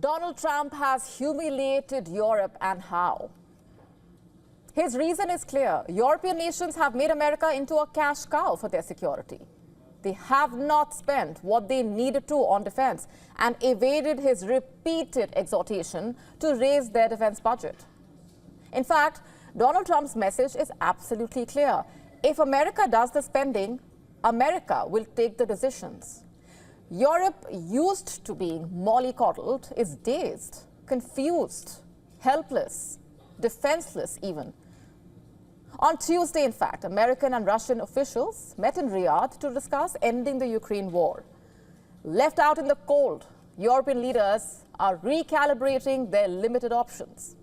Donald Trump has humiliated Europe, and how? His reason is clear. European nations have made America into a cash cow for their security. They have not spent what they needed to on defense and evaded his repeated exhortation to raise their defense budget. In fact, Donald Trump's message is absolutely clear. If America does the spending, America will take the decisions. Europe, used to being mollycoddled, is dazed, confused, helpless, defenseless even. On Tuesday, in fact, American and Russian officials met in Riyadh to discuss ending the Ukraine war. Left out in the cold, European leaders are recalibrating their limited options.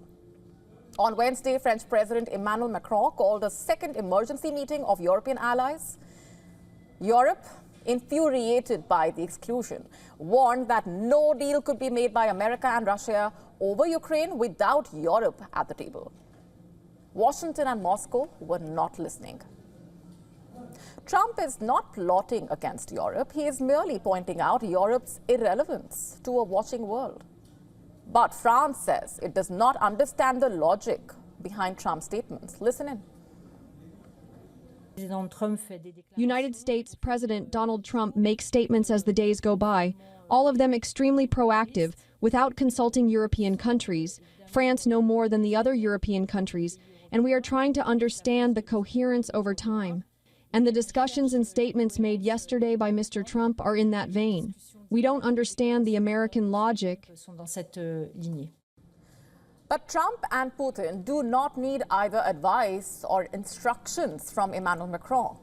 On Wednesday, French President Emmanuel Macron called a second emergency meeting of European allies. Europe, infuriated by the exclusion, warned that no deal could be made by America and Russia over Ukraine without Europe at the table. Washington and Moscow were not listening. Trump is not plotting against Europe. He is merely pointing out Europe's irrelevance to a watching world. But France says it does not understand the logic behind Trump's statements. Listen in. United States President Donald Trump makes statements as the days go by, all of them extremely proactive, without consulting European countries, France no more than the other European countries, and we are trying to understand the coherence over time. And the discussions and statements made yesterday by Mr. Trump are in that vein. We don't understand the American logic. But Trump and Putin do not need either advice or instructions from Emmanuel Macron.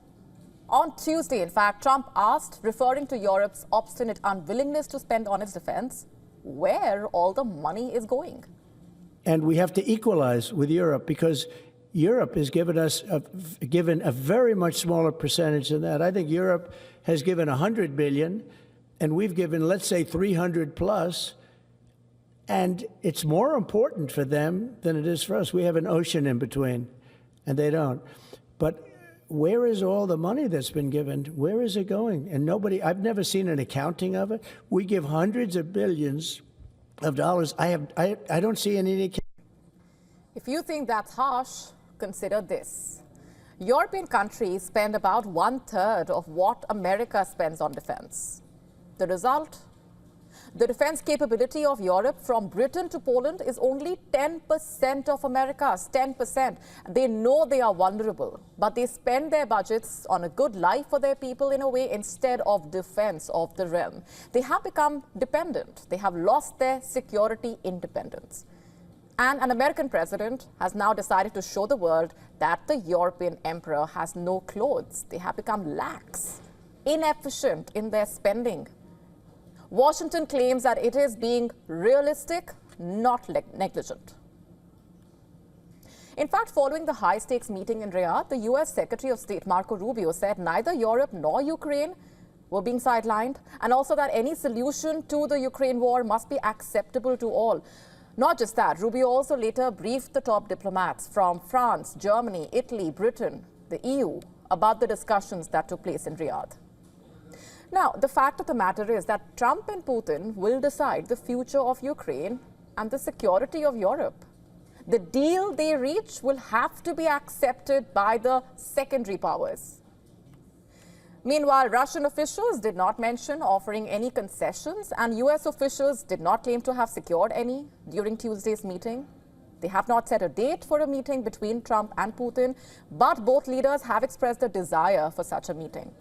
On Tuesday, in fact, Trump asked, referring to Europe's obstinate unwillingness to spend on its defense, where all the money is going. And we have to equalize with Europe, because Europe has given us given a very much smaller percentage than that. I think Europe has given 100 billion, and we've given, let's say, 300 plus. And it's more important for them than it is for us. We have an ocean in between, and they don't. But where is all the money that's been given? Where is it going? And nobody, I've never seen an accounting of it. We give hundreds of billions of dollars. I don't see any. If you think that's harsh, consider this. European countries spend about 1/3 of what America spends on defense. The result? The defense capability of Europe from Britain to Poland is only 10% of America's, 10%. They know they are vulnerable, but they spend their budgets on a good life for their people in a way instead of defense of the realm. They have become dependent. They have lost their security independence. And an American president has now decided to show the world that the European emperor has no clothes. They have become lax, inefficient in their spending. Washington claims that it is being realistic, not negligent. In fact, following the high-stakes meeting in Riyadh, the U.S. Secretary of State Marco Rubio said neither Europe nor Ukraine were being sidelined, and also that any solution to the Ukraine war must be acceptable to all. Not just that, Rubio also later briefed the top diplomats from France, Germany, Italy, Britain, the EU about the discussions that took place in Riyadh. Now, the fact of the matter is that Trump and Putin will decide the future of Ukraine and the security of Europe. The deal they reach will have to be accepted by the secondary powers. Meanwhile, Russian officials did not mention offering any concessions, and US officials did not claim to have secured any during Tuesday's meeting. They have not set a date for a meeting between Trump and Putin, but both leaders have expressed a desire for such a meeting.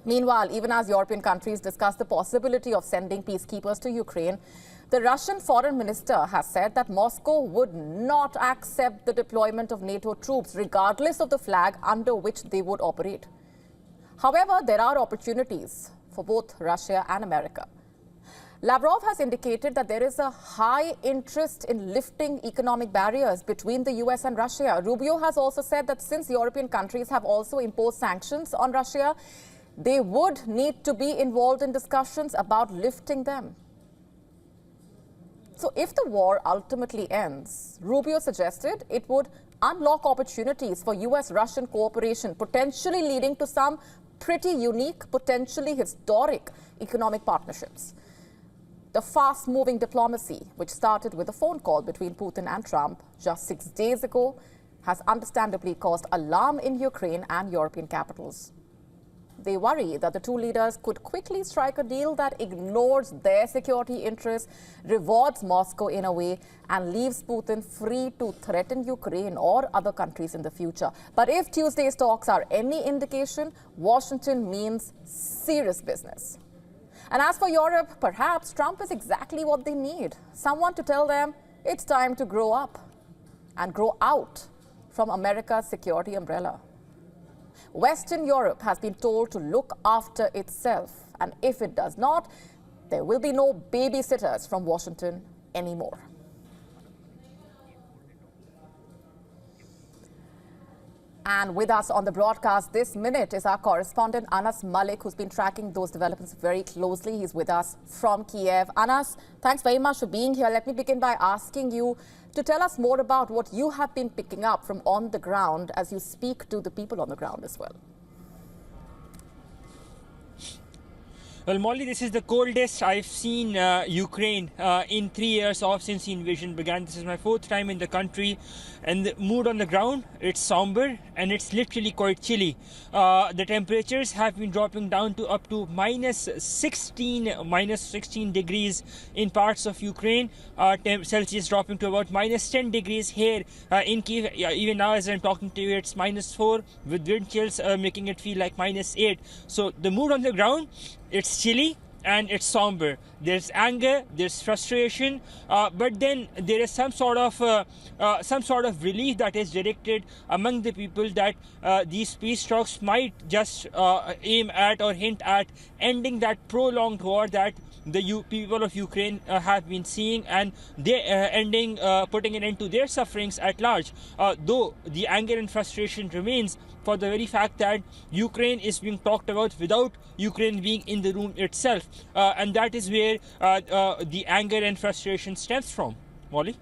Meanwhile, even as European countries discuss the possibility of sending peacekeepers to Ukraine, the Russian foreign minister has said that Moscow would not accept the deployment of NATO troops, regardless of the flag under which they would operate. However, there are opportunities for both Russia and America. Lavrov has indicated that there is a high interest in lifting economic barriers between the US and Russia. Rubio has also said that since European countries have also imposed sanctions on Russia, they would need to be involved in discussions about lifting them. So if the war ultimately ends, Rubio suggested it would unlock opportunities for US-Russian cooperation, potentially leading to some pretty unique, potentially historic economic partnerships. The fast-moving diplomacy, which started with a phone call between Putin and Trump just 6 days ago, has understandably caused alarm in Ukraine and European capitals. They worry that the two leaders could quickly strike a deal that ignores their security interests, rewards Moscow in a way, and leaves Putin free to threaten Ukraine or other countries in the future. But if Tuesday's talks are any indication, Washington means serious business. And as for Europe, perhaps Trump is exactly what they need. Someone to tell them it's time to grow up and grow out from America's security umbrella. Western Europe has been told to look after itself, and if it does not, there will be no babysitters from Washington anymore. And with us on the broadcast this minute is our correspondent Anas Malik, who's been tracking those developments very closely. He's with us from Kiev. Anas, thanks very much for being here. Let me begin by asking you to tell us more about what you have been picking up from on the ground as you speak to the people on the ground as well. Well, Molly, this is the coldest I've seen Ukraine in 3 years off since the invasion began. This is my 4th time in the country, and the mood on the ground, it's somber and it's literally quite chilly. The temperatures have been dropping down to up to minus 16 degrees in parts of Ukraine. Celsius dropping to about minus 10 degrees here in Kiev. Even now as I'm talking to you, it's minus 4 with wind chills making it feel like minus 8. So the mood on the ground, it's chilly and it's somber. There's anger, there's frustration, but then there is some sort of relief that is directed among the people that these peace talks might just aim at or hint at ending that prolonged war that the people of Ukraine have been seeing, and they putting an end to their sufferings at large. Though the anger and frustration remains for the very fact that Ukraine is being talked about without Ukraine being in the room itself, and that is where the anger and frustration stems from. Molly?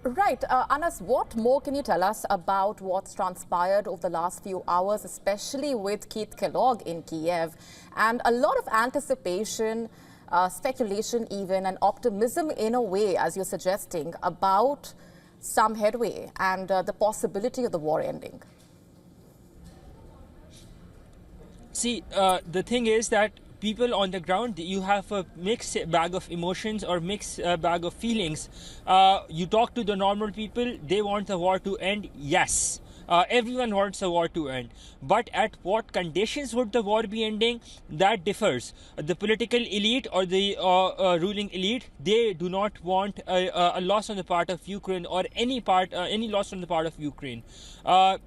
Right. Anas, what more can you tell us about what's transpired over the last few hours, especially with Keith Kellogg in Kiev, and a lot of anticipation, speculation even, and optimism in a way, as you're suggesting, about some headway and the possibility of the war ending? See, the thing is that people on the ground, you have a mixed bag of emotions or mixed bag of feelings. You talk to the normal people, they want the war to end, yes. Everyone wants the war to end. But at what conditions would the war be ending? That differs. The political elite or the ruling elite, they do not want a loss on the part of Ukraine or any loss on the part of Ukraine.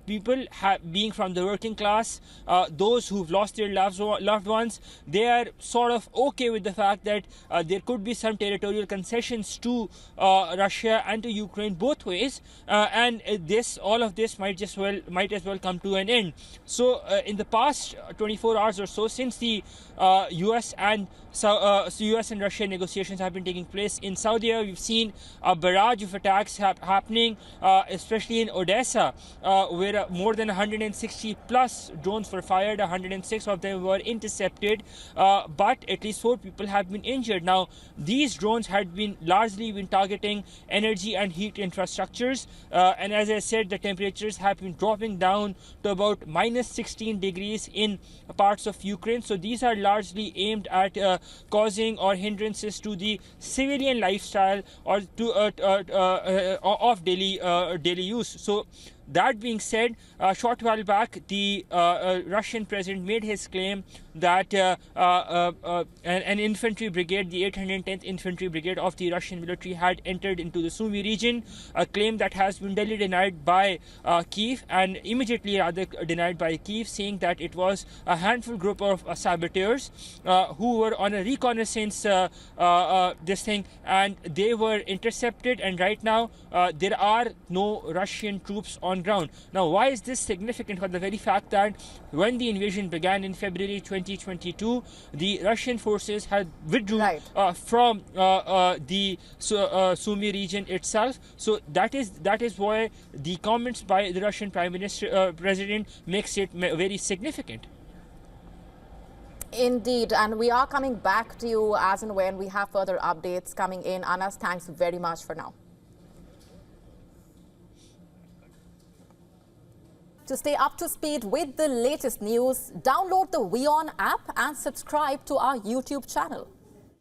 People being from the working class, those who've lost their loved ones, they are sort of okay with the fact that there could be some territorial concessions to Russia and to Ukraine both ways, and all of this might as well come to an end. So in the past 24 hours or so, since the US and Russia negotiations have been taking place in Saudi Arabia, we've seen a barrage of attacks happening, especially in Odessa, where more than 160 plus drones were fired. 106 of them were intercepted, but at least 4 people have been injured. Now, these drones had largely been targeting energy and heat infrastructures, and as I said, the temperatures have been dropping down to about minus 16 degrees in parts of Ukraine. So these are largely aimed at causing or hindrances to the civilian lifestyle or to of daily use. So that being said, a short while back, the Russian president made his claim that an infantry brigade, the 810th Infantry Brigade of the Russian military, had entered into the Sumy region, a claim that has been duly denied by Kyiv, and immediately rather denied by Kyiv, saying that it was a handful group of saboteurs who were on a reconnaissance and they were intercepted, and right now there are no Russian troops on ground. Now, why is this significant? For the very fact that when the invasion began in February 2022, the Russian forces had withdrew from the Sumy region itself. So that is why the comments by the Russian President makes it very significant. Indeed, and we are coming back to you as and when we have further updates coming in. Anas, thanks very much for now. To stay up to speed with the latest news, download the WION app and subscribe to our YouTube channel.